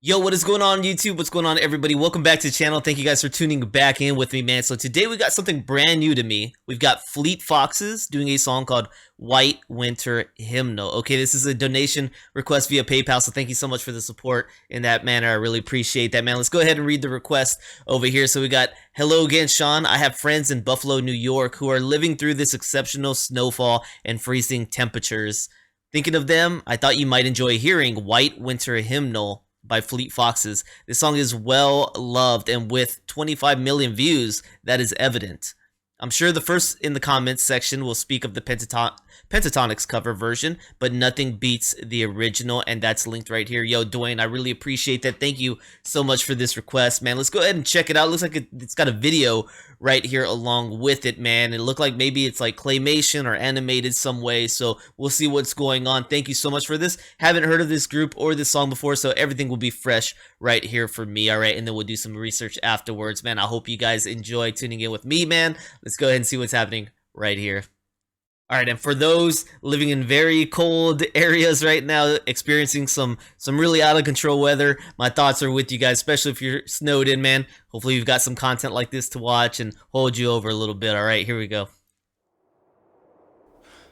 Yo, what is going on YouTube? What's going on, everybody? Welcome back to the channel. Thank you guys for tuning back in with me, man. So today we got something brand new to me. We've got Fleet Foxes doing a song called White Winter Hymnal. Okay, this is a donation request via PayPal, so thank you so much for the support in that manner. I really appreciate that, man. Let's go ahead and read the request over here. So we got, hello again, Sean. I have friends in Buffalo, New York who are living through this exceptional snowfall and freezing temperatures. Thinking of them, I thought you might enjoy hearing White Winter Hymnal by Fleet Foxes. This song is well loved, and with 25 million views, that is evident. I'm sure the first in the comments section will speak of the Pentatonix cover version, but nothing beats the original, and that's linked right here. Yo, Dwayne, I really appreciate that. Thank you so much for this request, man. Let's go ahead and check it out. It looks like it's got a video right here along with it, man. It looked like maybe it's like claymation or animated some way, so we'll see what's going on. Thank you so much for this. Haven't heard of this group or this song before, so everything will be fresh right here for me, all right? And then we'll do some research afterwards, man. I hope you guys enjoy tuning in with me, man. Let's go ahead and see what's happening right here. All right, and for those living in very cold areas right now, experiencing some really out of control weather, my thoughts are with you guys, especially if you're snowed in, man. Hopefully you've got some content like this to watch and hold you over a little bit. All right, here we go.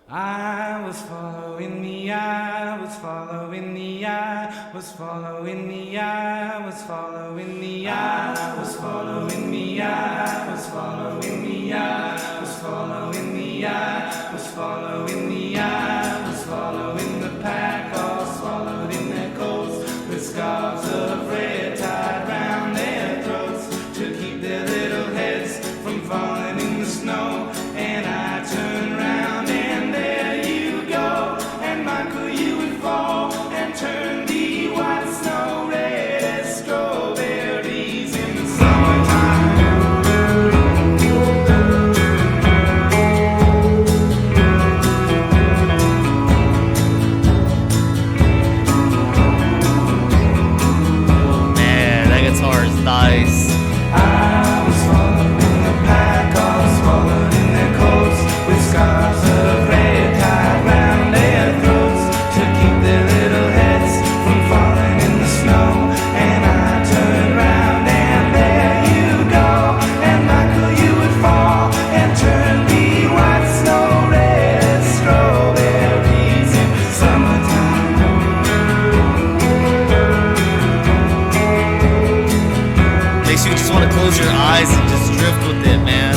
I was following the eye, was following the eye, was following the eye, was following the eye, was following the eye, was following the eye, was following the eye, was following the eye, was following the pack, all swallowed in their coats, with scarves of red tied round their throats, to keep their little heads from falling in the snow. And I turned round and there you go, and Michael, you would fall and turn the white snow red as strawberries in the summertime. Oh man, that guitar is nice. I was following the pack, all swallowed in their coats, with scarves of red tied round their throats, to keep their little heads from falling in the snow. And I turned round and there you go, and Michael, you would fall and turn the white snow red as strawberries in summertime. Makes you just want to close your eyes and just drift with it, man.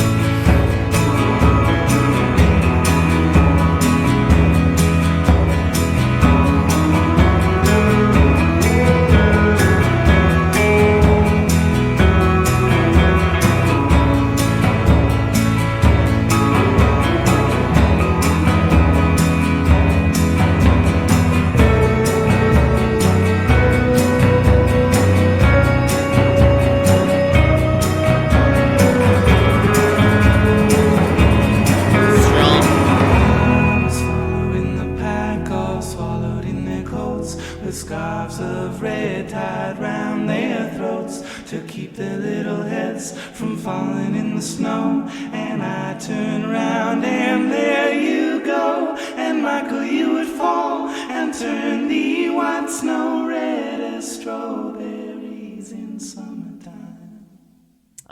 With scarves of red tied round their throats, to keep their little heads from falling in the snow. And I turned round and there you go, and Michael, you would fall and turn the white snow red as strawberries in summertime.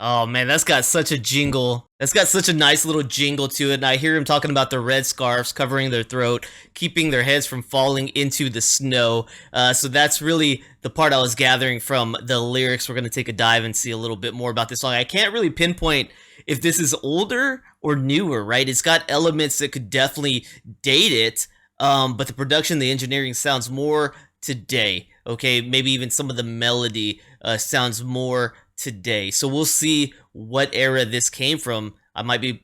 Oh man, that's got such a jingle. That's got such a nice little jingle to it. And I hear him talking about the red scarves covering their throat, keeping their heads from falling into the snow. So that's really the part I was gathering from the lyrics. We're going to take a dive and see a little bit more about this song. I can't really pinpoint if this is older or newer, right? It's got elements that could definitely date it, but the production, the engineering sounds more today. Okay, maybe even some of the melody sounds more today. So we'll see what era this came from. I might be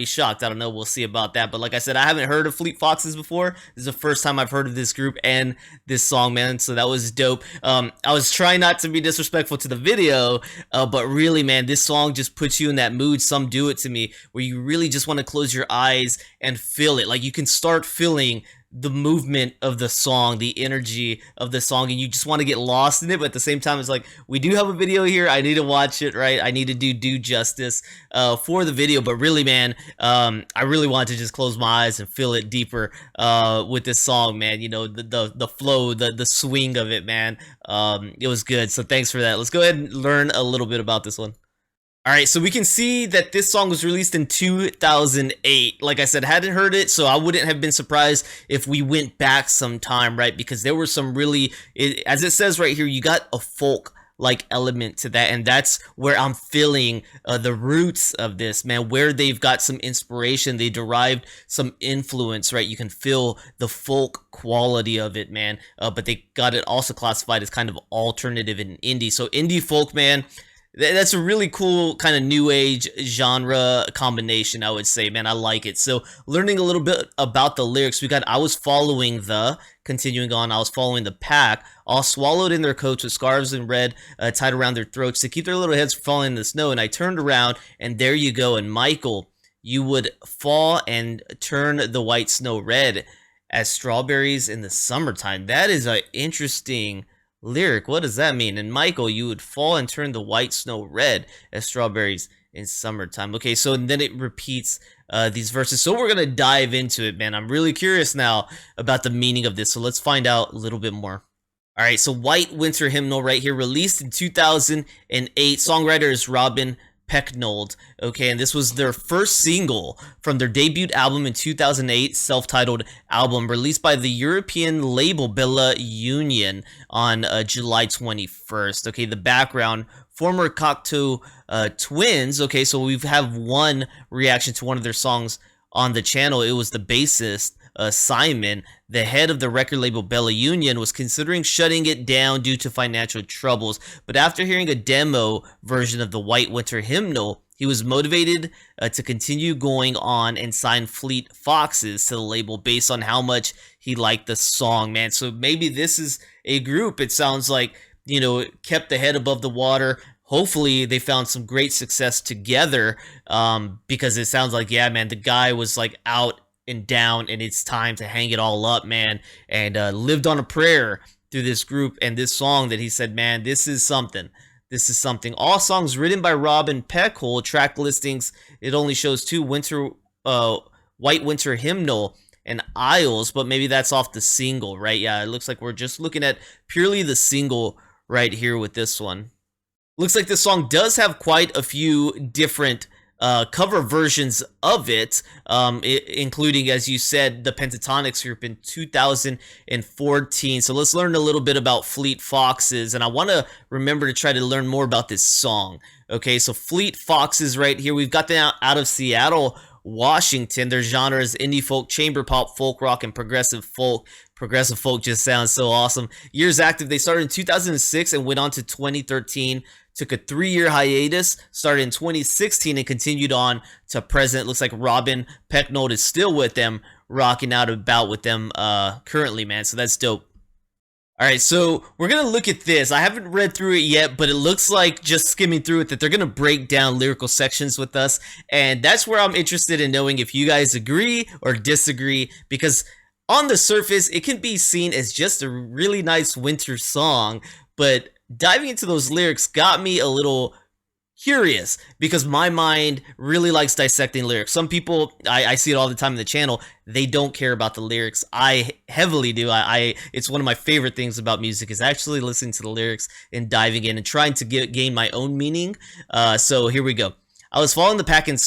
shocked. I don't know. We'll see about that. But like I said, I haven't heard of Fleet Foxes before. This is the first time I've heard of this group and this song, man. So that was dope. I was trying not to be disrespectful to the video, but really, man, this song just puts you in that mood. Some Do It To Me, where you really just want to close your eyes and feel it. Like you can start feeling the movement of the song, the energy of the song, and you just want to get lost in it. But at the same time, it's like, we do have a video here. I need to watch it, right? I need to do justice for the video. But really, man, I really want to just close my eyes and feel it deeper with this song, man. You know, the flow, the swing of it, man. It was good. So thanks for that. Let's go ahead and learn a little bit about this one. All right, so we can see that this song was released in 2008. Like I said, hadn't heard it, so I wouldn't have been surprised if we went back some time, right? Because there were some really, as it says right here, you got a folk like element to that, and that's where I'm feeling the roots of this, man, where they've got some inspiration, they derived some influence, right? You can feel the folk quality of it, man, but they got it also classified as kind of alternative and indie. So indie folk, man, that's a really cool kind of new age genre combination, I would say, man. I like it. So learning a little bit about the lyrics, I was following continuing on, I was following the pack, all swallowed in their coats with scarves in red tied around their throats to keep their little heads from falling in the snow. And I turned around, and there you go. And Michael, you would fall and turn the white snow red as strawberries in the summertime. That is an interesting lyric. What does that mean? And Michael, you would fall and turn the white snow red as strawberries in summertime. Okay, so then it repeats these verses. So we're gonna dive into it, man. I'm really curious now about the meaning of this. So let's find out a little bit more. All right, so White Winter Hymnal right here, released in 2008. Songwriter is Robin Pecknold. Okay, and this was their first single from their debut album in 2008, self-titled album, released by the European label Bella Union on July 21st. Okay, the background, former Cocteau twins. Okay, so we have one reaction to one of their songs on the channel. It was the bassist Simon, the head of the record label Bella Union, was considering shutting it down due to financial troubles. But after hearing a demo version of the White Winter Hymnal, he was motivated to continue going on and sign Fleet Foxes to the label based on how much he liked the song, man. So maybe this is a group, it sounds like, you know, kept the head above the water. Hopefully they found some great success together, because it sounds like, yeah, man, the guy was like out and down, and it's time to hang it all up, man, and lived on a prayer through this group and this song that he said, man, this is something. This is something. All songs written by Robin Pecknold. Track listings, it only shows two, White Winter Hymnal and Isles, but maybe that's off the single, right? Yeah, it looks like we're just looking at purely the single right here with this one. Looks like this song does have quite a few different cover versions of it, including, as you said, the Pentatonics group in 2014. So let's learn a little bit about Fleet Foxes, and I want to remember to try to learn more about this song. Okay, so Fleet Foxes right here, we've got them out of Seattle, Washington. Their genre is indie folk, chamber pop, folk rock, and progressive folk. Progressive folk just sounds so awesome. Years active, they started in 2006 and went on to 2013. Took a 3-year hiatus, started in 2016 and continued on to present. Looks like Robin Pecknold is still with them, rocking out about with them currently, man. So that's dope. All right, so we're going to look at this. I haven't read through it yet, but it looks like, just skimming through it, that they're going to break down lyrical sections with us. And that's where I'm interested in knowing if you guys agree or disagree, because on the surface, it can be seen as just a really nice winter song, but diving into those lyrics got me a little curious, because my mind really likes dissecting lyrics. Some people, I see it all the time in the channel, they don't care about the lyrics. I heavily do. It's one of my favorite things about music, is actually listening to the lyrics and diving in and trying to gain my own meaning. So here we go. I was following the pack and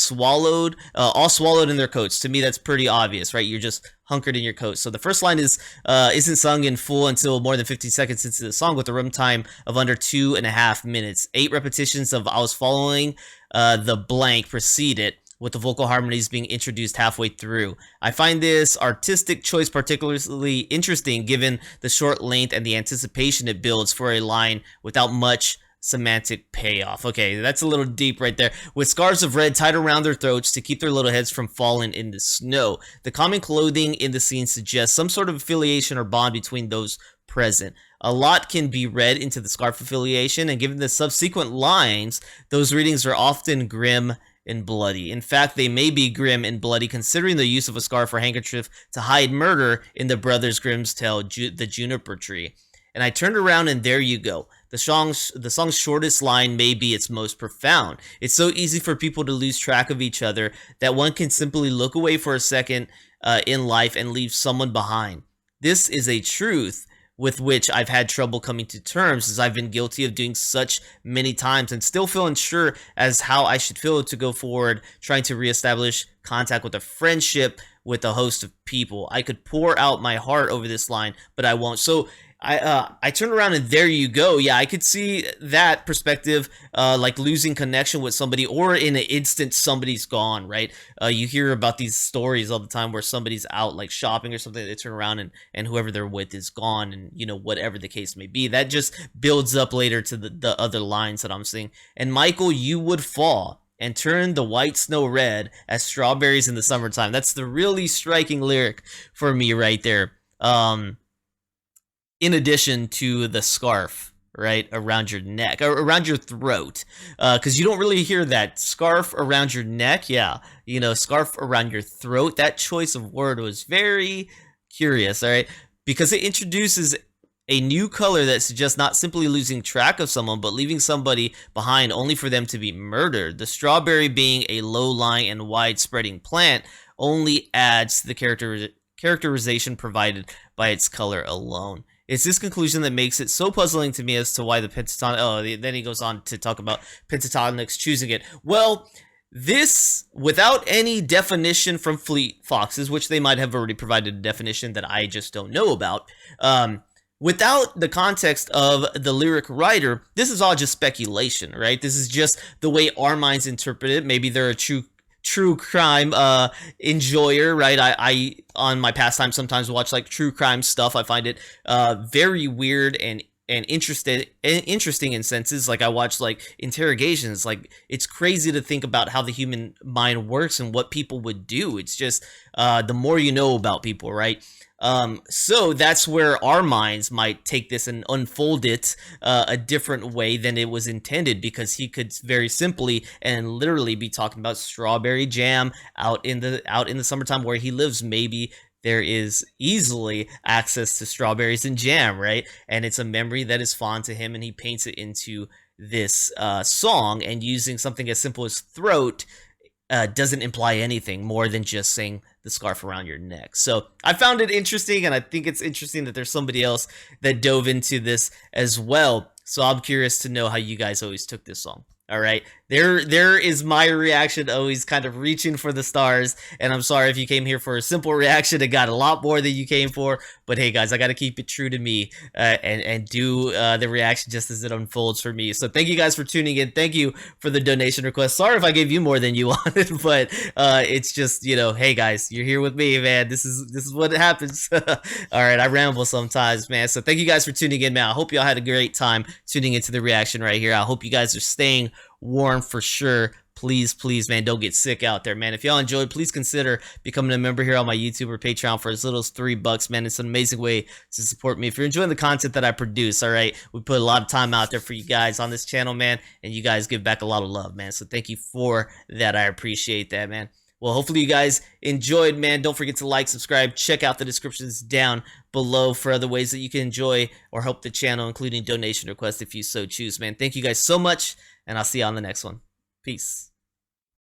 all swallowed in their coats. To me, that's pretty obvious, right? You're just hunkered in your coat. So the first line is, isn't sung in full until more than 15 seconds into the song, with a runtime of under 2.5 minutes. 8 repetitions of I was following the blank precede it, with the vocal harmonies being introduced halfway through. I find this artistic choice particularly interesting, given the short length and the anticipation it builds for a line without much semantic payoff. Okay, that's a little deep right there. With scarves of red tied around their throats to keep their little heads from falling in the snow. The common clothing in the scene suggests some sort of affiliation or bond between those present. A lot can be read into the scarf affiliation, and given the subsequent lines, those readings are often grim and bloody. In fact, they may be grim and bloody, considering the use of a scarf or handkerchief to hide murder in the Brothers Grimm's tale, The Juniper Tree. And I turned around and there you go. The song's shortest line may be its most profound. It's so easy for people to lose track of each other that one can simply look away for a second in life and leave someone behind. This is a truth with which I've had trouble coming to terms, as I've been guilty of doing such many times and still feel unsure as how I should feel to go forward trying to reestablish contact with a friendship with a host of people. I could pour out my heart over this line, but I won't. So I turn around and there you go. Yeah, I could see that perspective, like losing connection with somebody, or in an instant somebody's gone, right? You hear about these stories all the time where somebody's out like shopping or something, they turn around and whoever they're with is gone, and you know, whatever the case may be. That just builds up later to the other lines that I'm seeing. And Michael, you would fall and turn the white snow red as strawberries in the summertime. That's the really striking lyric for me right there. In addition to the scarf, right, around your neck, or around your throat, because you don't really hear that. Scarf around your neck, yeah, you know, scarf around your throat. That choice of word was very curious, all right, because it introduces a new color that suggests not simply losing track of someone, but leaving somebody behind only for them to be murdered. The strawberry being a low-lying and wide-spreading plant only adds to the characterization provided by its color alone. It's this conclusion that makes it so puzzling to me as to why the pentatonic... Oh, then he goes on to talk about pentatonics choosing it. Well, this, without any definition from Fleet Foxes, which they might have already provided a definition that I just don't know about, without the context of the lyric writer, this is all just speculation, right? This is just the way our minds interpret it. Maybe they're a true crime enjoyer, right? I on my pastime sometimes watch like true crime stuff. I find it very weird and interesting in senses. Like I watch like interrogations. Like it's crazy to think about how the human mind works and what people would do. It's just the more you know about people, right? So that's where our minds might take this and unfold it a different way than it was intended, because he could very simply and literally be talking about strawberry jam out in the summertime where he lives. Maybe there is easily access to strawberries and jam, right? And it's a memory that is fond to him, and he paints it into this song, and using something as simple as throat doesn't imply anything more than just saying the scarf around your neck. So I found it interesting, and I think it's interesting that there's somebody else that dove into this as well. So I'm curious to know how you guys always took this song. All right, there is my reaction, always kind of reaching for the stars, and I'm sorry if you came here for a simple reaction and got a lot more than you came for, but hey guys, I got to keep it true to me and do the reaction just as it unfolds for me. So thank you guys for tuning in. Thank you for the donation request. Sorry if I gave you more than you wanted, but it's just, you know, hey guys, you're here with me, man. This is what happens. All right, I ramble sometimes, man. So thank you guys for tuning in, man. I hope y'all had a great time tuning into the reaction right here. I hope you guys are staying warm for sure. Please, man, don't get sick out there, man. If y'all enjoyed, please consider becoming a member here on my YouTube or Patreon for as little as $3, man. It's an amazing way to support me. If you're enjoying the content that I produce, all right, we put a lot of time out there for you guys on this channel, man, and you guys give back a lot of love, man. So thank you for that. I appreciate that, man. Well, hopefully you guys enjoyed, man. Don't forget to like, subscribe, check out the descriptions down below for other ways that you can enjoy or help the channel, including donation requests if you so choose, man. Thank you guys so much, and I'll see you on the next one. Peace.